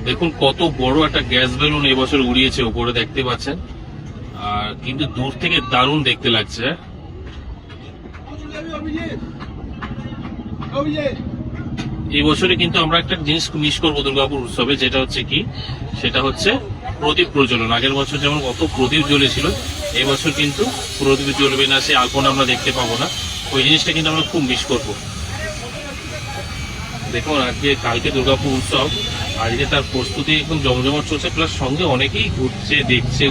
দেখুন কত বড় একটা গ্যাস বেলুন এবছর উড়িয়েছে উপরে, দেখতে পাচ্ছেন। আর কিন্তু দূর থেকে দারুণ দেখতে লাগছে। এই বছরে কিন্তু আমরা একটা জিনিস মিস করবো দুর্গাপুর উৎসবে, যেটা হচ্ছে কি, সেটা হচ্ছে প্রদীপ প্রজ্বলন। আগের বছর যেমন কত প্রদীপ জ্বলেছিল, এবছর কিন্তু প্রদীপ জ্বলবে না, সে আলপনা আমরা দেখতে পাবো না। ওই জিনিসটা কিন্তু আমরা খুব মিস করবো। দেখুন আজকে কালকে দুর্গাপুর উৎসব, আজকে তার প্রস্তুতি একদম জমজমাট চলছে, প্লাস সঙ্গে অনেকেই ঘুরছে, দেখছে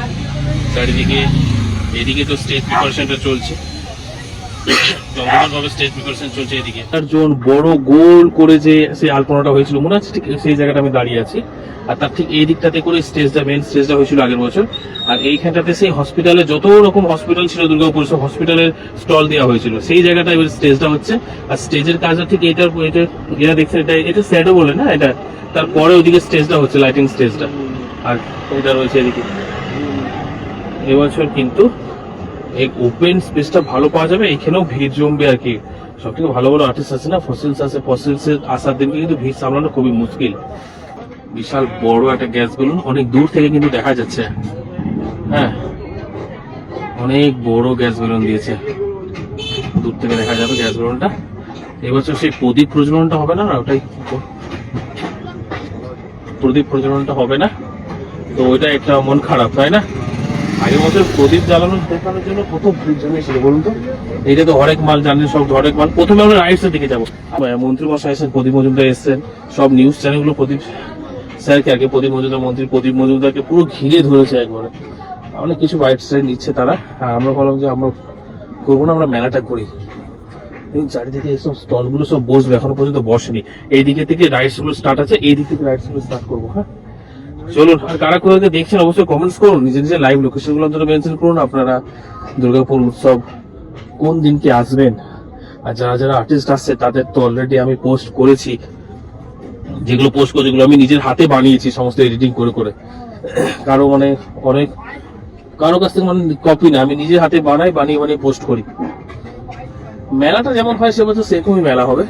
চারিদিকে। এদিকে তো স্টেজ প্রিপারেশনটা চলছে, জমজমাটভাবে স্টেজ প্রিপারেশন চলছে এদিকে। তার জন বড় গোল করে যে সেই আলপনাটা হয়েছিল, মনে আছে ঠিক সেই জায়গাটা আমি দাঁড়িয়ে আছি। আর তার ঠিক এই দিকটাতে করে স্টেজটা, মেন স্টেজটা হয়েছিল আগের বছর। আর এইখানটাতে সেই হসপিটালে যত রকম হসপিটাল ছিল দুর্গাপুর, সব হসপিটালের স্টল দেওয়া হয়েছিল, সেই জায়গাটা এবার স্টেজটা হচ্ছে। আর স্টেজের কাজটা ঠিক এইটার এটা দেখছেন, এটা স্যাডও বলে না এটা, তারপরে ওইদিকে স্টেজটা হচ্ছে, লাইটিং স্টেজটা। আর এটা রয়েছে এদিকে। এবছর কিন্তু এই ওপেন স্পেসটা ভালো পাওয়া যাবে, এখানেও ভিড় জমবে আর কি। সব থেকে ভালো ভালো আর্টিস্ট আছে না, ফসিলস আছে, ফসিলসের আসার দিনকে কিন্তু ভিড় সামলানো খুবই মুশকিল। বিশাল বড় একটা গ্যাস বেলুন, অনেক দূর থেকে কিন্তু দেখা যাচ্ছে। হ্যাঁ, অনেক বড় গ্যাস বেলুন দিয়েছে, দূর থেকে দেখা যাবে গ্যাস বেলুনটা। এবছর সেই প্রদীপ প্রজ্বলনটা হবে না, ওটাই প্রদীপ প্রজ্বলনটা হবে না, তো ওইটা একটা মন খারাপ, তাই না? আগের বছর প্রদীপ জ্বালানোর দেখানোর জন্য কত ভিড় জমেছিল বলুন তো। এটা তো হরেক মাল জানেন, সব হরেক মাল। প্রথমে আমরা রাইটসের দিকে যাবো। মন্ত্রী মশাই এসেছেন, প্রদীপ মজুমদার এসেছেন, সব নিউজ চ্যানেলগুলো প্রদীপ স্যারকে আগে, প্রদীপ মজুমদার মন্ত্রী প্রদীপ মজুমদারকে পুরো ঘিরে ধরেছে একবারে। অনেক কিছু রাইট সাইড নিচ্ছে তারা। আর আমরা বললাম যে আমরা করবো না, আমরা মেলাটা করি। চারিদিকে এইসব স্টল গুলো সব বসবে, এখনো পর্যন্ত বসেনি। এইদিকে থেকে রাইডস গুলো স্টার্ট আছে, এই দিক থেকে রাইডস গুলো স্টার্ট করবো। হ্যাঁ চলুন। আর কারা কোথাও দেখছেন অবশ্যই কমেন্টস করুন, নিজের নিজের লাইভ লোকেশন গুলো অন্তত মেনশন করুন আপনারা। দুর্গাপুর উৎসব কোন দিনকে আসবেন, আর যারা যারা আর্টিস্ট আসছে তাদের তো অলরেডি আমি পোস্ট করেছি, যেগুলো পোস্ট করে, যেগুলো আমি নিজের হাতে বানিয়েছি সমস্ত এডিটিং করে করে। কারো মানে অনেক কারো কাছ থেকে মানে কপি না, আমি নিজের হাতে বানাই, বানিয়ে বানিয়ে পোস্ট করি। মেলাটা যেমন হয় সে বছর সেরকমই মেলা হবে।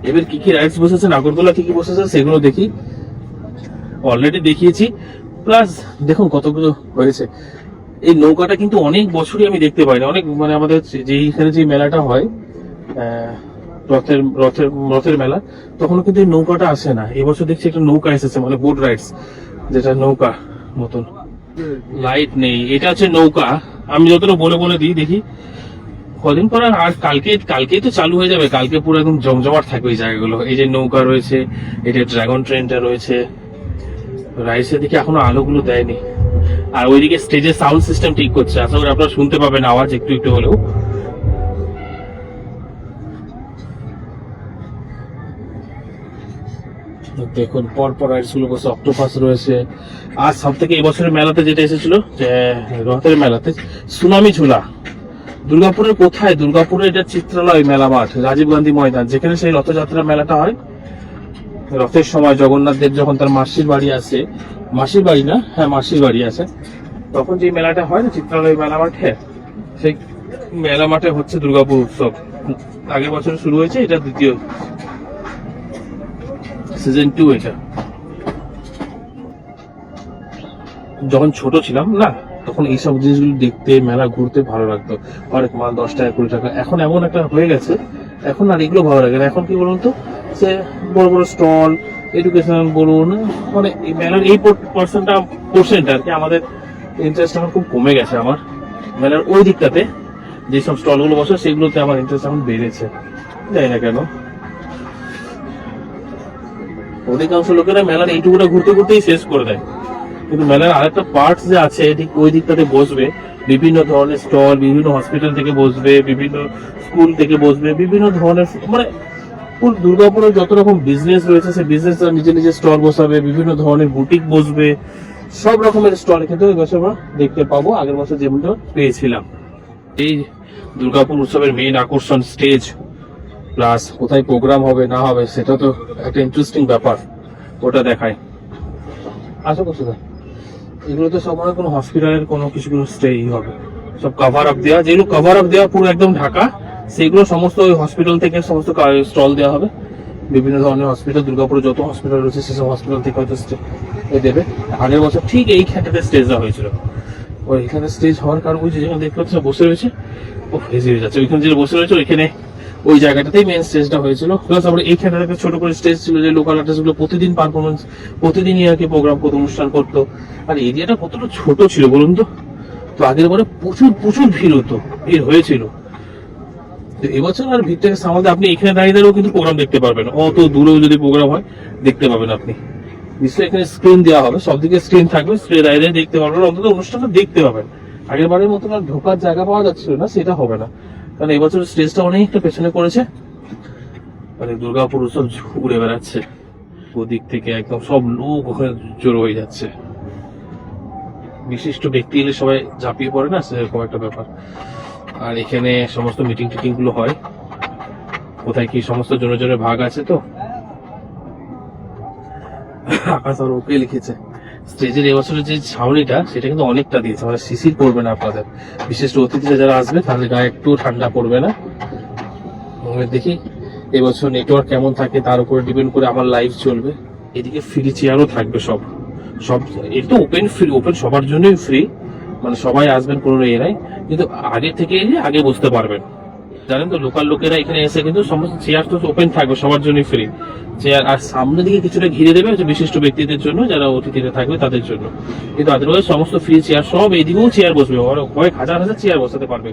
এবার কি কি রাইডস বসেছে, নাগরদোলা কি কি বসেছে সেগুলো দেখি, অলরেডি দেখিয়েছি। প্লাস দেখুন কতগুলো হয়েছে। এই নৌকাটা কিন্তু অনেক বছরই আমি দেখতে পাই না, অনেক মানে আমাদের যেইখানে যে মেলাটা হয় রথের রথের রথের মেলা, তখন কিন্তু এই নৌকাটা আসে না। এবছর দেখছি একটা নৌকা এসেছে, মানে বোট রাইডস, যেটা নৌকা মতন। লাইট নেই, এটা হচ্ছে নৌকা। আমি যতটা বলে বলে দিই, দেখি কদিন পর। আর কালকেই তো চালু হয়ে যাবে, কালকে পুরো একদম জমজমাট থাকবে এই জায়গাগুলো। এই যে নৌকা রয়েছে, এটা ড্রাগন ট্রেনটা রয়েছে। রাইসের দিকে এখনো আলোগুলো দেয়নি। আর ওইদিকে স্টেজের সাউন্ড সিস্টেম ঠিক করছে, আশা করি আপনারা শুনতে পাবেন আওয়াজ একটু একটু হলেও। দেখুন পরপর রাইডস গুলো বসে, অক্টোপাস রয়েছে। আর সব থেকে এই বছরের মেলাতে যেটা এসেছিল, যে রথের মেলাতে, সুনামি ঝুলা। দুর্গাপুরের কোথায়? দুর্গাপুরের এটা চিত্রালয় মেলা মাঠ, রাজীব গান্ধী ময়দান, যেখানে সেই রথযাত্রা মেলাটা হয়। রথের সময় জগন্নাথ দেব যখন তার মাসির বাড়ি আসে, মাসির বাড়ি না, হ্যাঁ মাসির বাড়ি আসে, তখন যে মেলাটা হয় না চিত্রালয় মেলা মাঠে, সেই মেলা মাঠে হচ্ছে দুর্গাপুর উৎসব। আগের বছর শুরু হয়েছে, এটা দ্বিতীয় সিজন 2। এটা যখন ছোট ছিলাম না, তখন এইসব জিনিসগুলো দেখতে, মেলা ঘুরতে ভালো লাগতো। অনেক মাল 10 টাকা 20 টাকা, এখন এমন একটা হয়ে গেছে, এখন আর এগুলো ভালো লাগে না। এখন কি বলুন তো, সে বড় বড় স্টল, এডুকেশনাল বলুন, মানে এই মেলার এই পোর্শনটা আর কি, আমাদের ইন্টারেস্ট এখন খুব কমে গেছে। আমার মেলার ওই দিকটাতে যেসব স্টলগুলো বসে, সেগুলোতে আমার ইন্টারেস্ট এখন বেড়েছে, জানি না কেন। অধিকাংশ লোকেরা মেলার এইটুকুটা ঘুরতে ঘুরতেই শেষ করে দেয়, কিন্তু মেলার আরেকটা পার্ট যে আছে ঠিক ওই দিকটাতে বসবে বিভিন্ন ধরনের স্টল, বিভিন্ন হসপিটাল থেকে বসবে, বিভিন্ন স্কুল থেকে বসবে, বিভিন্ন ধরনের, মানে দুর্গাপুরের যত রকম বিজনেস রয়েছে সেই বিজনেস নিজে নিজে স্টল বসাবে, বিভিন্ন ধরনের বুটিক বসবে, সব রকমের স্টল কিন্তু এই বছর আমরা দেখতে পাবো, আগের বছর যেমনটা পেয়েছিলাম। এই দুর্গাপুর উৎসবের মেইন আকর্ষণ স্টেজ, প্লাস কোথায় প্রোগ্রাম হবে না হবে সেটা তো একটা ইন্টারেস্টিং ব্যাপার, ওটা দেখায়। আশা করছি এগুলো তো সব মানে কোনো হসপিটালের কোনো কিছু স্টেই হবে, সব কভার আপ দেওয়া, যেগুলো কভার আপ দেওয়া পুরো একদম ঢাকা, সেগুলো সমস্ত ওই হসপিটাল থেকে সমস্ত স্টল দেওয়া হবে। বিভিন্ন ধরনের হসপিটাল, দুর্গাপুরে যত হসপিটাল রয়েছে সেসব হসপিটাল থেকে হয়তো দেবে। আগের বছর ঠিক এইখানটাতে স্টেজ দেওয়া হয়েছিল। ওইখানে স্টেজ হওয়ার কারণ ওই যে যেখানে দেখতে পাচ্ছি বসে রয়েছে, ও ফেজে হয়ে যাচ্ছে, ওইখানে যে বসে রয়েছে ওইখানে ওই জায়গাটাতেই মেন স্টেজটা হয়েছিল। প্লাস আবার এইখানে একটা ছোট করে স্টেজ ছিল, যে লোকাল আর্টিস্ট গুলো প্রতিদিন পারফরমেন্স, প্রতিদিনই আর কি প্রোগ্রাম করতো, অনুষ্ঠান করতো। আর এরিয়াটা কতটা ছোট ছিল বলুন তো। তো আগের বারে প্রচুর প্রচুর ভিড় হতো, ভিড় হয়েছিল। তো এবছর আর ভিড়টাকে সামালতে আপনি এখানে দাঁড়িয়ে দাঁড়িয়েও কিন্তু প্রোগ্রাম দেখতে পারবেন, অত দূরেও যদি প্রোগ্রাম হয় দেখতে পাবেন আপনি। নিশ্চয়ই এখানে স্ক্রিন দেওয়া হবে, সব দিকে স্ক্রিন থাকবে, স্ক্রিনে দাঁড়িয়ে দাঁড়িয়ে দেখতে পারবেন, অন্তত অনুষ্ঠানটা দেখতে পাবেন। আগের বারের মতন আর ঢোকার জায়গা পাওয়া যাচ্ছিল না, সেটা হবে না, কারণ এবছর স্টেজটা অনেকটা পেছনে করেছে। মানে দুর্গাপুর সব ঘুরে বেড়াচ্ছে, ওদিক থেকে একদম সব লোক ওখানে জড়ো হয়ে যাচ্ছে। বিশিষ্ট ব্যক্তি এলে সবাই ঝাঁপিয়ে পড়ে না, সেরকম একটা ব্যাপার। আর এখানে সমস্ত মিটিং টিটিং গুলো হয়, কোথায় কি সমস্ত জনে জনে ভাগ আছে। তো আকাশ আর ওকে লিখেছে স্টেজের এবছরের যে ছাউনিটা সেটা কিন্তু অনেকটা দিয়েছে, মানে শিশির পড়বে না আপনাদের, বিশেষ অতিথিরা যারা আসবে তাদের গায়ে একটু ঠান্ডা পড়বে না। দেখি এবছর নেটওয়ার্ক কেমন থাকে তার উপরে ডিপেন্ড করে আমার লাইভ চলবে। এদিকে ফ্রি চেয়ারও থাকবে, সব সব এটা তো ওপেন, ফ্রি ওপেন, সবার জন্যই ফ্রি, মানে সবাই আসবেন, কোনো ইয়ে নাই। কিন্তু আগে থেকে এলে আগে বসতে পারবেন, জানেন তো লোকাল লোকেরা এখানে এসে কিন্তু সমস্ত চেয়ার তো ওপেন থাকবে, সবার জন্যই ফ্রি চেয়ার। আর সামনের দিকে কিছুটা ঘিরে দেবে হচ্ছে বিশিষ্ট ব্যক্তিদের জন্য, যারা অতিথিরা থাকবে তাদের জন্য। কিন্তু আদারওয়াইজ সমস্ত ফ্রি চেয়ার, সব এইদিকেও চেয়ার বসবে, কয়েক হাজার হাজার চেয়ার বসাতে পারবে।